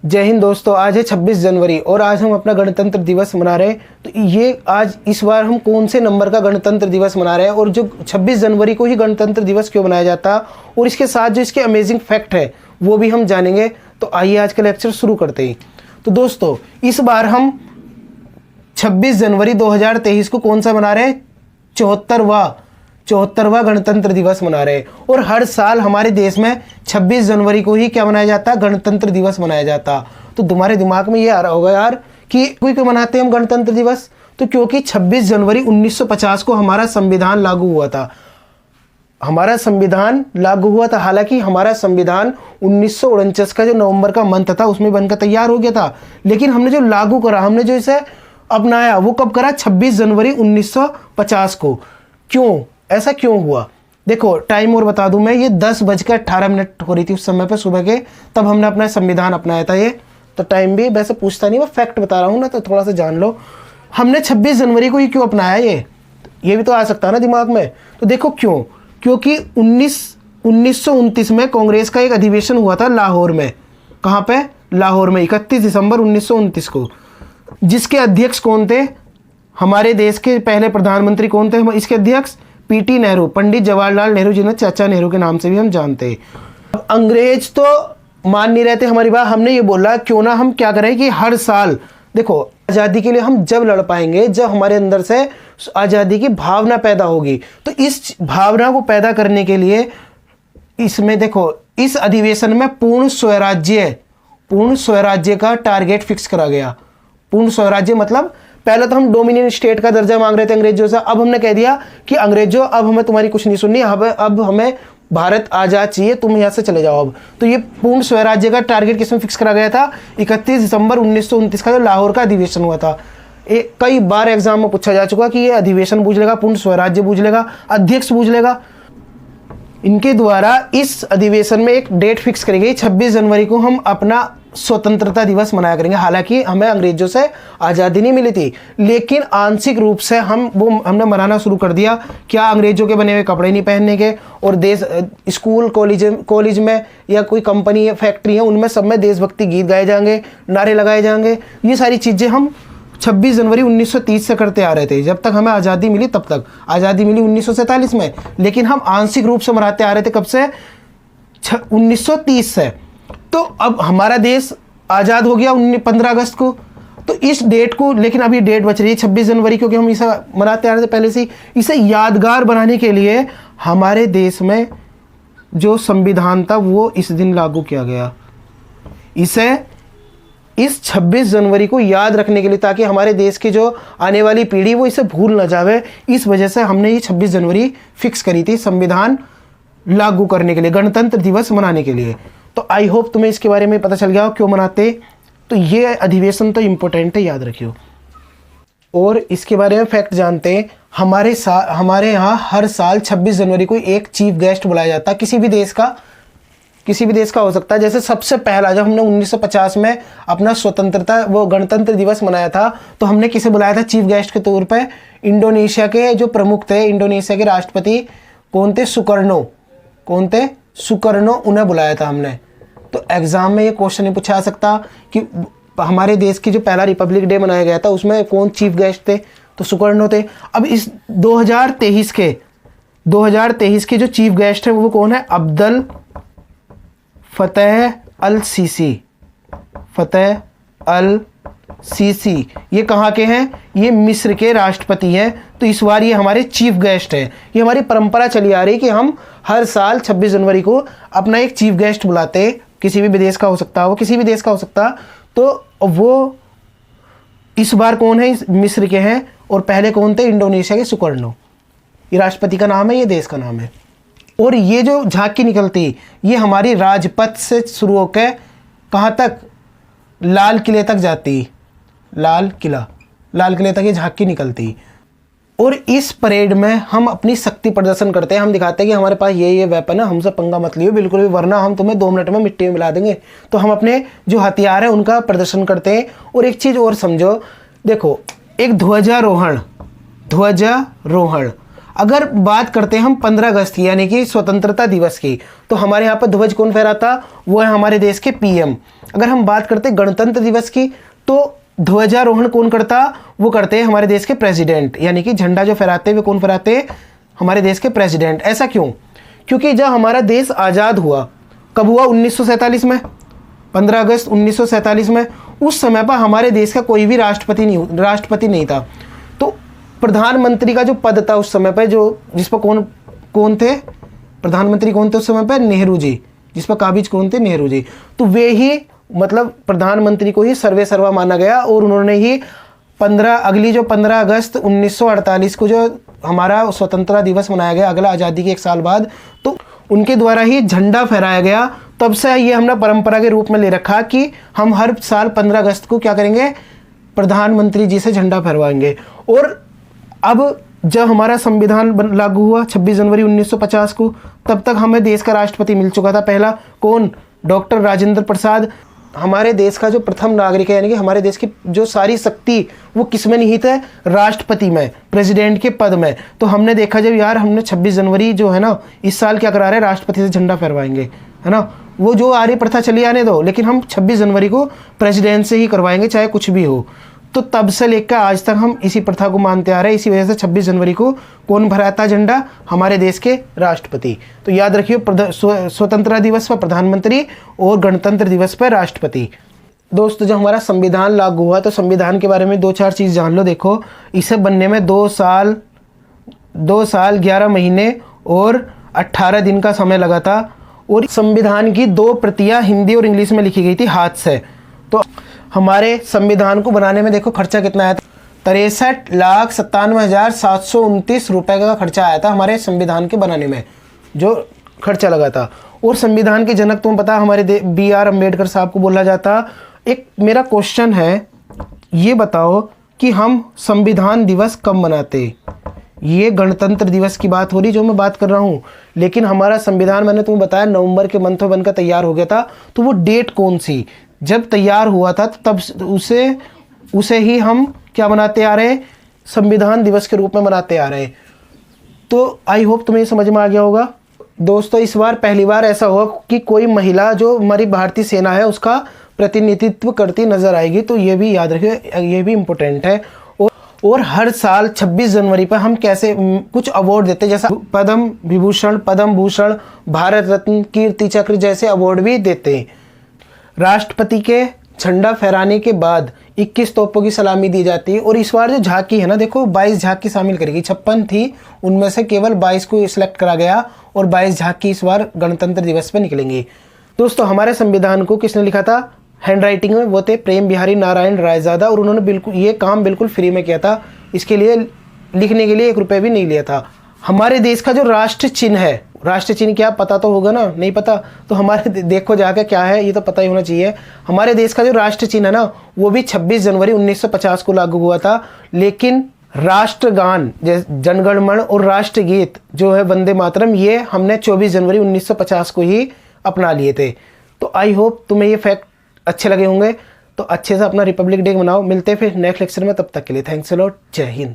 जय हिंद दोस्तों। आज है 26 जनवरी और आज हम अपना गणतंत्र दिवस मना रहे हैं। तो ये आज इस बार हम कौन से नंबर का गणतंत्र दिवस मना रहे हैं और जो 26 जनवरी को ही गणतंत्र दिवस क्यों मनाया जाता और इसके साथ जो इसके अमेजिंग फैक्ट है वो भी हम जानेंगे। तो आइए आज का लेक्चर शुरू करते हैं। तो दोस्तों इस बार हम 26 जनवरी 2023 को कौन सा मना रहे हैं? 74वां गणतंत्र दिवस मना रहे हैं। और हर साल हमारे देश में 26 जनवरी को ही क्या मनाया जाता है? गणतंत्र दिवस मनाया जाता। तो तुम्हारे दिमाग में ये आ रहा होगा यार कि क्यों मनाते हैं हम गणतंत्र दिवस? तो क्योंकि 26 जनवरी 1950 को हमारा संविधान लागू हुआ था। हालांकि हमारा संविधान 1949 का जो नवंबर का मंथ था उसमें बनकर तैयार हो गया था, लेकिन हमने जो लागू करा, हमने जो इसे अपनाया वो कब करा? 26 जनवरी 1950 को। क्यों? ऐसा क्यों हुआ? देखो टाइम और बता दूं मैं, ये 10:18 हो रही थी उस समय पे सुबह के, तब हमने अपना संविधान अपनाया था। ये तो टाइम भी वैसे पूछता नहीं, मैं फैक्ट बता रहा हूँ ना, तो थोड़ा सा जान लो। हमने 26 जनवरी को ही क्यों अपनाया? ये भी तो आ सकता है ना दिमाग में। तो देखो क्यों, क्योंकि 1929 में कांग्रेस का एक अधिवेशन हुआ था लाहौर में। कहाँ पे? लाहौर में 31 दिसंबर 1929 को। जिसके अध्यक्ष कौन थे? हमारे देश के पहले प्रधानमंत्री कौन थे? इसके अध्यक्ष पीटी नेहरू, पंडित जवाहरलाल नेहरू, जिन्हें चाचा नेहरू के नाम से भी हम जानते हैं। अब अंग्रेज तो मान नहीं रहते हमारी बात। हमने ये बोला क्यों ना हम क्या करें कि हर साल, देखो आज़ादी के लिए हम जब लड़ पाएंगे जब हमारे अंदर से आज़ादी की भावना पैदा होगी। तो इस भावना को पैदा करने के लिए इसमें देखो इस अधिवेशन में पूर्ण स्वराज्य का टारगेट फिक्स करा गया। पूर्ण स्वराज्य मतलब पहले तो हम डोमिनियन स्टेट का दर्जा मांग रहे थे अंग्रेजों से, अब हमने कह दिया कि अंग्रेजों अब हमें तुम्हारी कुछ नहीं सुननी, अब हमें भारत आजाद चाहिए, तुम यहाँ से चले जाओ अब। तो ये पूर्ण स्वराज्य का टारगेट किसमें फिक्स करा गया था? 31 दिसंबर 1929 का जो लाहौर का अधिवेशन हुआ था। कई बार एग्जाम में पूछा जा चुका कि ये अधिवेशन पूछ लेगा, पूर्ण स्वराज्य पूछ लेगा, अध्यक्ष पूछ लेगा। इनके द्वारा इस अधिवेशन में एक डेट फिक्स करी गई, 26 जनवरी को हम अपना स्वतंत्रता दिवस मनाया करेंगे। हालांकि हमें अंग्रेजों से आज़ादी नहीं मिली थी, लेकिन आंशिक रूप से हमने मनाना शुरू कर दिया। क्या? अंग्रेजों के बने हुए कपड़े नहीं पहनने के, और देश स्कूल कॉलेज में या कोई कंपनी या फैक्ट्री है उनमें सब में देशभक्ति गीत गाए जाएंगे, नारे लगाए जाएंगे। ये सारी चीज़ें हम 26 जनवरी 1930 से करते आ रहे थे। जब तक हमें आज़ादी मिली तब तक। आज़ादी मिली 1947 में, लेकिन हम आंशिक रूप से मनाते आ रहे थे कब से? 1930 से। तो अब हमारा देश आज़ाद हो गया 15 अगस्त को। तो इस डेट को, लेकिन अभी डेट बच रही है 26 जनवरी, क्योंकि हम इसे मनाते आ रहे थे पहले से। इसे यादगार बनाने के लिए हमारे देश में जो संविधान था वो इस दिन लागू किया गया। इस 26 जनवरी को याद रखने के लिए, ताकि हमारे देश की जो आने वाली पीढ़ी वो इसे भूल ना जावे, इस वजह से हमने ये 26 जनवरी फिक्स करी थी संविधान लागू करने के लिए, गणतंत्र दिवस मनाने के लिए। तो आई होप तुम्हें इसके बारे में पता चल गया हो क्यों मनाते। तो ये अधिवेशन तो इम्पोर्टेंट है, याद रखियो। और इसके बारे में फैक्ट जानते हैं। हमारे यहाँ हर साल 26 जनवरी को एक चीफ गेस्ट बुलाया जाता है। किसी भी देश का हो सकता है। जैसे सबसे पहला जब हमने 1950 में अपना गणतंत्र दिवस मनाया था, तो हमने किसे बुलाया था चीफ गेस्ट के तौर पे? इंडोनेशिया के जो प्रमुख थे, इंडोनेशिया के राष्ट्रपति कौन थे? सुकर्नो, उन्हें बुलाया था हमने। तो एग्जाम में ये क्वेश्चन नहीं पूछा जा सकता कि हमारे देश की जो पहला रिपब्लिक डे मनाया गया था उसमें कौन चीफ गेस्ट थे? तो सुकर्नो थे। अब इस 2023 के जो चीफ गेस्ट है वो कौन है? अब्दुल फतेह अल सीसी। ये कहाँ के हैं? ये मिस्र के राष्ट्रपति हैं। तो इस बार ये हमारे चीफ गेस्ट हैं। ये हमारी परंपरा चली आ रही कि हम हर साल 26 जनवरी को अपना एक चीफ गेस्ट बुलाते हैं। किसी भी विदेश का हो सकता है, वो किसी भी देश का हो सकता है। तो वो इस बार कौन है? मिस्र के हैं। और पहले कौन थे? इंडोनेशिया के सुकर्नो। ये राष्ट्रपति का नाम है, ये देश का नाम है। और ये जो झांकी निकलती, ये हमारी राजपथ से शुरू होकर कहाँ तक? लाल किले तक जाती। लाल किले तक ये झांकी निकलती। और इस परेड में हम अपनी शक्ति प्रदर्शन करते हैं। हम दिखाते हैं कि हमारे पास ये वेपन है, हमसे पंगा मत लियो बिल्कुल भी, वरना हम तुम्हें 2 मिनट में मिट्टी में मिला देंगे। तो हम अपने जो हथियार है उनका प्रदर्शन करते हैं। और एक चीज़ और समझो, देखो एक ध्वजारोहण अगर बात करते हैं हम 15 अगस्त की यानी कि स्वतंत्रता दिवस की, तो हमारे यहाँ पर ध्वज कौन फहराता, वो है हमारे देश के पीएम। अगर हम बात करते गणतंत्र दिवस की, तो ध्वजारोहण कौन करता, वो करते हैं हमारे देश के प्रेसिडेंट, यानी कि झंडा जो फहराते हैं वो कौन फहराते हैं, हमारे देश के प्रेसिडेंट। ऐसा क्यों, क्योंकि जब हमारा देश आज़ाद हुआ, कब हुआ, 1947 में, 15 अगस्त 1947 में, उस समय पर हमारे देश का कोई भी राष्ट्रपति नहीं था। तो प्रधानमंत्री का जो पद था उस समय पर, जो जिस पर कौन थे प्रधानमंत्री, कौन थे उस समय पर, नेहरू जी, जिस पर काबिज कौन थे, नेहरू जी। तो वे ही मतलब प्रधानमंत्री को ही सर्वे सर्वा माना गया, और उन्होंने ही 15 अगस्त 1948 को जो हमारा स्वतंत्रता दिवस मनाया गया, अगला आज़ादी के 1 साल बाद, तो उनके द्वारा ही झंडा फहराया गया। तब से ये हमने परंपरा के रूप में ले रखा कि हम हर साल 15 अगस्त को क्या करेंगे, प्रधानमंत्री जी से झंडा फहरवाएंगे। और अब जब हमारा संविधान लागू हुआ 26 जनवरी 1950 को, तब तक हमें देश का राष्ट्रपति मिल चुका था। पहला कौन, डॉक्टर राजेंद्र प्रसाद। हमारे देश का जो प्रथम नागरिक है, यानी कि हमारे देश की जो सारी शक्ति वो किस में निहित है, राष्ट्रपति में, प्रेसिडेंट के पद में। तो हमने देखा जब यार हमने 26 जनवरी जो है ना, इस साल क्या करा रहे हैं, राष्ट्रपति से झंडा फहरवाएंगे, है ना। वो जो आर्य प्रथा चली आने दो, लेकिन हम 26 जनवरी को प्रेसिडेंट से ही करवाएंगे, चाहे कुछ भी हो। तो तब से लेकर आज तक हम इसी प्रथा को मानते आ रहे हैं। इसी वजह से 26 जनवरी को कौन फहराता झंडा, हमारे देश के राष्ट्रपति। तो याद रखिए, स्वतंत्रता दिवस पर प्रधानमंत्री और गणतंत्र दिवस पर राष्ट्रपति। दोस्तों, जब हमारा संविधान लागू हुआ तो संविधान के बारे में 2-4 चीज़ जान लो। देखो, इसे बनने में 2 साल 11 महीने और 18 दिन का समय लगा था, और संविधान की 2 प्रतियां हिंदी और इंग्लिश में लिखी गई थी हाथ से। तो हमारे संविधान को बनाने में देखो खर्चा कितना आया था, 63,97,729 रुपए का खर्चा आया था हमारे संविधान के बनाने में, जो खर्चा लगा था। और संविधान के जनक तुम्हें पता हमारे BR अम्बेडकर साहब को बोला जाता। एक मेरा क्वेश्चन है, ये बताओ कि हम संविधान दिवस कब मनाते। ये गणतंत्र दिवस की बात हो रही जो मैं बात कर रहा हूँ, लेकिन हमारा संविधान मैंने तुम्हें बताया नवंबर के मंथ में बनकर तैयार हो गया था। तो वो डेट कौन सी जब तैयार हुआ था, तब उसे ही हम क्या मनाते आ रहे, संविधान दिवस के रूप में मनाते आ रहे। तो आई होप तुम्हें समझ में आ गया होगा। दोस्तों, इस बार पहली बार ऐसा हुआ कि कोई महिला जो हमारी भारतीय सेना है उसका प्रतिनिधित्व करती नजर आएगी। तो ये भी याद रखिए, ये भी इम्पोर्टेंट है। और हर साल 26 जनवरी पर हम कैसे कुछ अवार्ड देते हैं, जैसा पद्म विभूषण, पद्म भूषण, भारत रत्न, कीर्ति चक्र जैसे अवार्ड भी देते हैं। राष्ट्रपति के झंडा फहराने के बाद 21 तोपों की सलामी दी जाती है। और इस बार जो झांकी है ना, देखो 22 झांकी शामिल करेगी, 56 थी, उनमें से केवल 22 को सिलेक्ट करा गया, और 22 झांकी इस बार गणतंत्र दिवस पर निकलेंगी। दोस्तों, हमारे संविधान को किसने लिखा था, हैंड राइटिंग में, वो थे प्रेम बिहारी नारायण रायजादा, और उन्होंने बिल्कुल ये काम बिल्कुल फ्री में किया था। इसके लिए लिखने के लिए 1 रुपये भी नहीं लिया था। हमारे देश का जो राष्ट्र चिन्ह है, राष्ट्र चिन्ह क्या पता तो होगा ना, नहीं पता तो हमारे देखो जाकर क्या है, ये तो पता ही होना चाहिए। हमारे देश का जो राष्ट्र चिन्ह है ना, वो भी 26 जनवरी 1950 को लागू हुआ था। लेकिन राष्ट्रगान जैसे जनगण मन और राष्ट्रगीत जो है वंदे मातरम, ये हमने 24 जनवरी 1950 को ही अपना लिए थे। तो आई होप तुम्हें ये फैक्ट अच्छे लगे होंगे। तो अच्छे से अपना रिपब्लिक डे मनाओ। मिलते हैं फिर नेक्स्ट लेक्चर में, तब तक के लिए थैंक्स अ लॉट। जय हिंद।